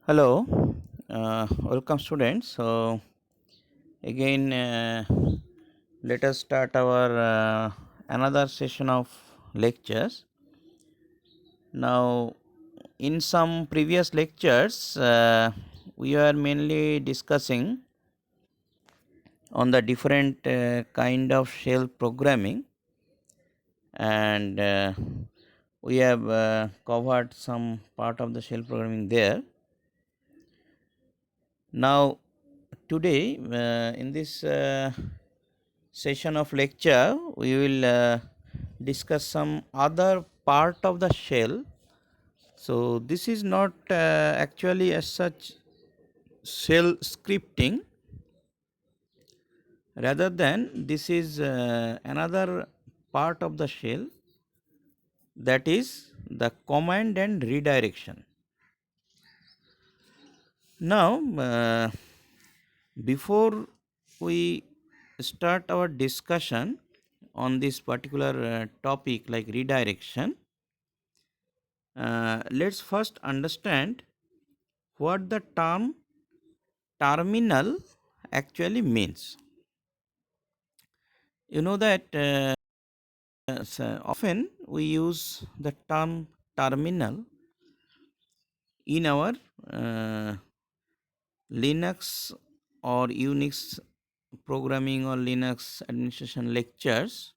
Hello, welcome students. So again, let us start our another session of lectures. Now, in some previous lectures, we are mainly discussing on the different kind of shell programming, and we have covered some part of the shell programming there. Now, today in this session of lecture, we will discuss some other part of the shell. So, this is not actually as such shell scripting, rather than this is another part of the shell, that is the command and redirection. Now, before we start our discussion on this particular topic like redirection, let's first understand what the term terminal actually means. You know that often we use the term terminal in our uh, Linux or Unix programming or Linux administration lectures,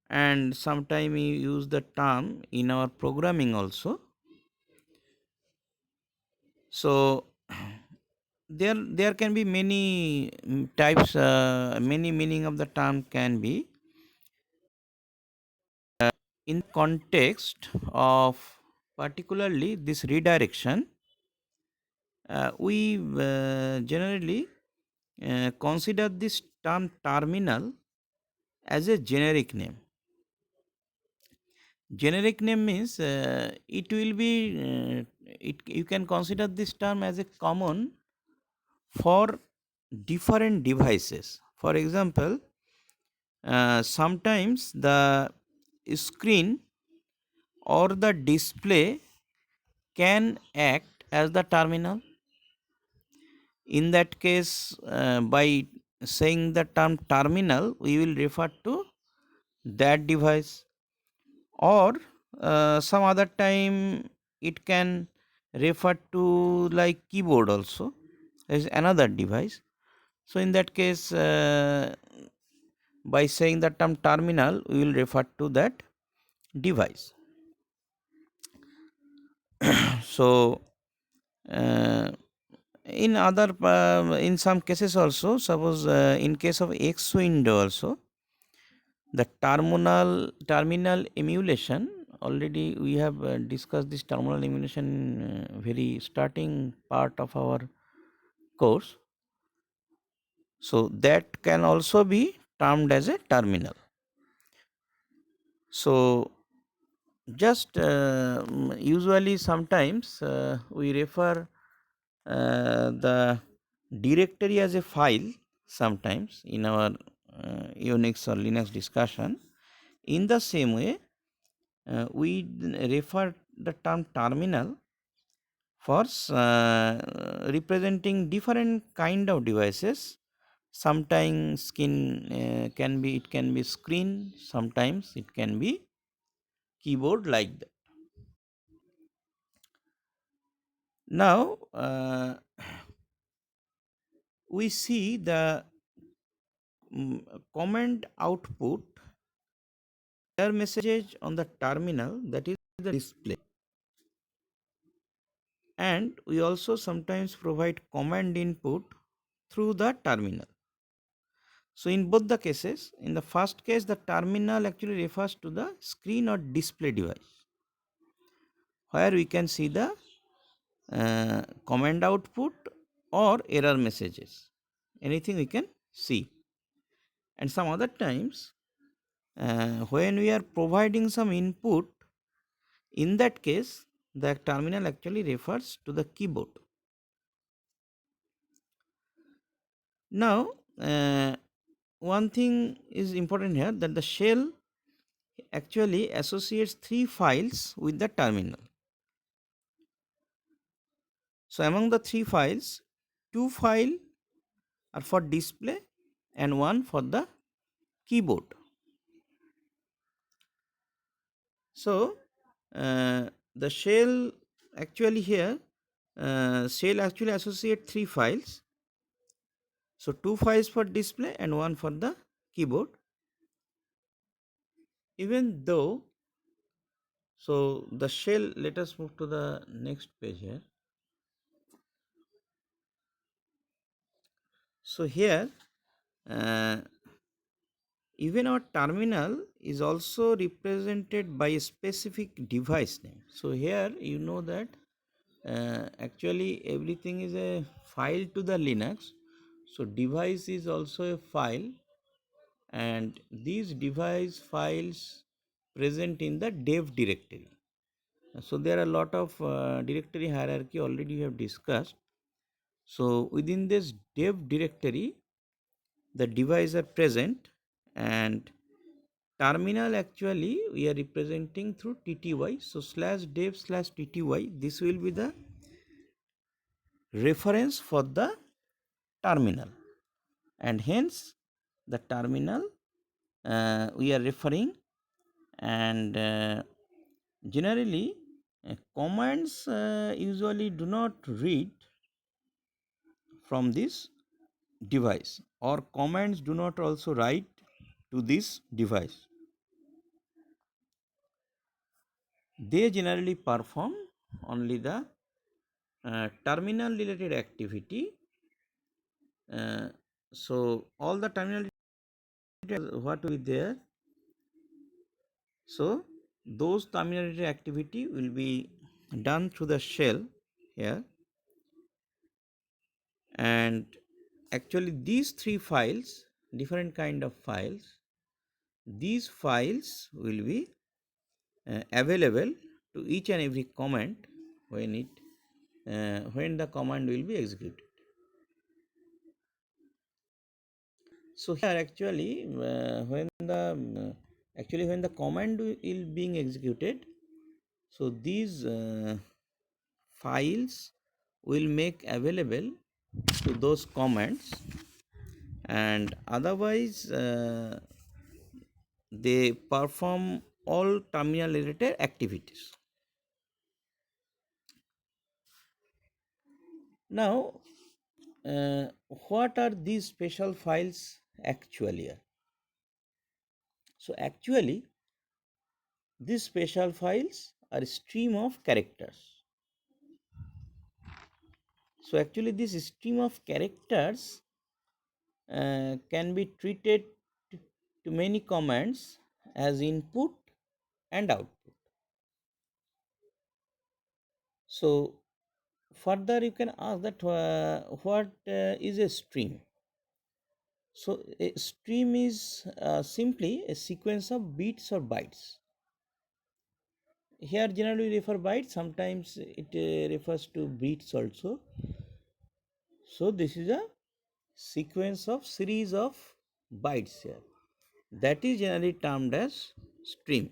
and sometime we use the term in our programming also. So there can be many types, many meaning of the term can be in context of particularly this redirection. We generally consider this term terminal as a generic name. Generic name means it will be you can consider this term as a common for different devices. For example, sometimes the screen or the display can act as the terminal. In that case, by saying the term terminal, we will refer to that device, or some other time it can refer to like keyboard also as another device. So in that case, by saying the term terminal, we will refer to that device. So uh, in some cases also, suppose in case of X window also, the terminal emulation, already we have discussed this terminal emulation in very starting part of our course. So that can also be termed as a terminal. So just usually sometimes we refer the directory as a file sometimes in our Unix or Linux discussion. In the same way, we refer the term terminal for representing different kind of devices. Sometimes can be, it can be screen, sometimes it can be keyboard, like that. Now we see the command output error message on the terminal, that is the display, and we also sometimes provide command input through the terminal. So in both the cases, in the first case the terminal actually refers to the screen or display device where we can see the command output or error messages, anything we can see. And some other times when we are providing some input, in that case the terminal actually refers to the keyboard. Now one thing is important here, that the shell actually associates three files with the terminal. So among the three files, two file are for display and one for the keyboard. So the shell actually here shell actually associate three files. So two files for display and one for the keyboard. Even though, so the shell, let us move to the next page here. So here uh, even our terminal is also represented by a specific device name. So here you know that actually everything is a file to the Linux. So device is also a file, and these device files present in the dev directory. So there are a lot of directory hierarchy already we have discussed. So within this dev directory, the device are present, and terminal actually we are representing through tty. So slash dev slash tty, this will be the reference for the terminal, and hence the terminal we are referring. And generally commands usually do not read from this device, or commands do not also write to this device. They generally perform only the terminal related activity. So all the terminal what will be there. So those terminal related activity will be done through the shell here, and actually these three files, different kind of files, these files will be available to each and every command when the command will be executed. So here actually when the command will being executed, so these files will make available to those commands, and otherwise they perform all terminal related activities. Now what are these special files actually are? So actually these special files are a stream of characters. So actually this stream of characters can be treated to many commands as input and output. So further you can ask that what is a stream? So a stream is simply a sequence of bits or bytes. Here generally we refer bytes, sometimes it refers to bits also. So this is a sequence of series of bytes here, that is generally termed as stream.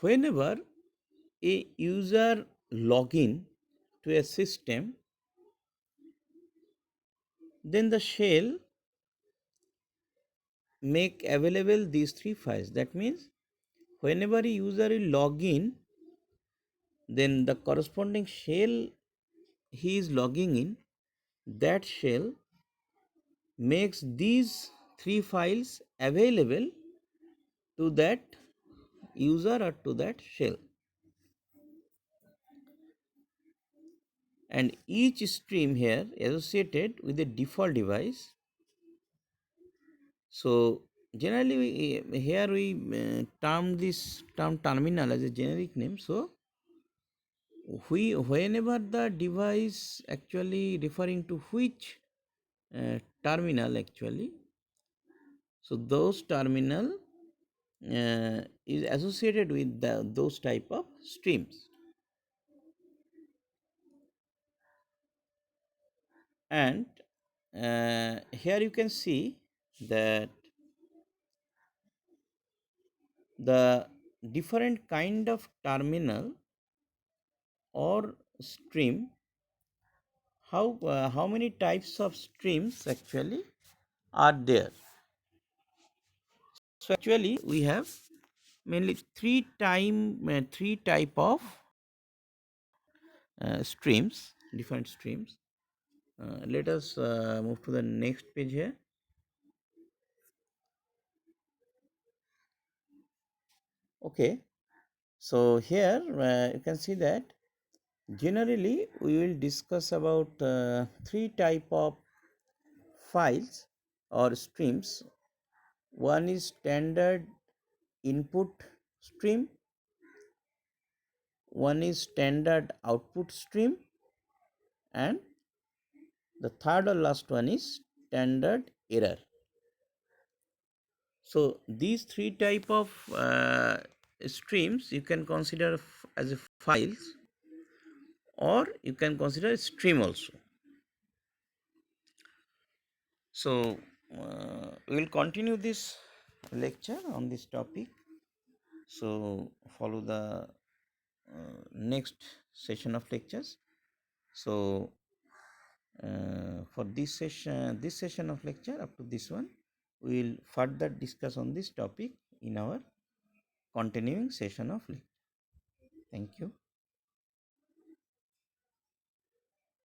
Whenever a user login to a system, then the shell make available these three files. That means whenever a user will log in, then the corresponding shell he is logging in, that shell makes these three files available to that user or to that shell, and each stream here associated with a default device. So generally here we term this term terminal as a generic name. So we whenever the device actually referring to which terminal actually, so those terminal is associated with those type of streams. And here you can see that the different kind of terminal or stream, how many types of streams actually are there? So actually we have mainly three type of streams, different streams. Let us move to the next page here. Okay, so here you can see that generally we will discuss about three type of files or streams. One is standard input stream, one is standard output stream, and the third or last one is standard error. So these three type of streams you can consider as a files, or you can consider a stream also. So we will continue this lecture on this topic. So follow the next session of lectures. So for this session of lecture up to this one, we will further discuss on this topic in our continuing session of lecture. Thank you.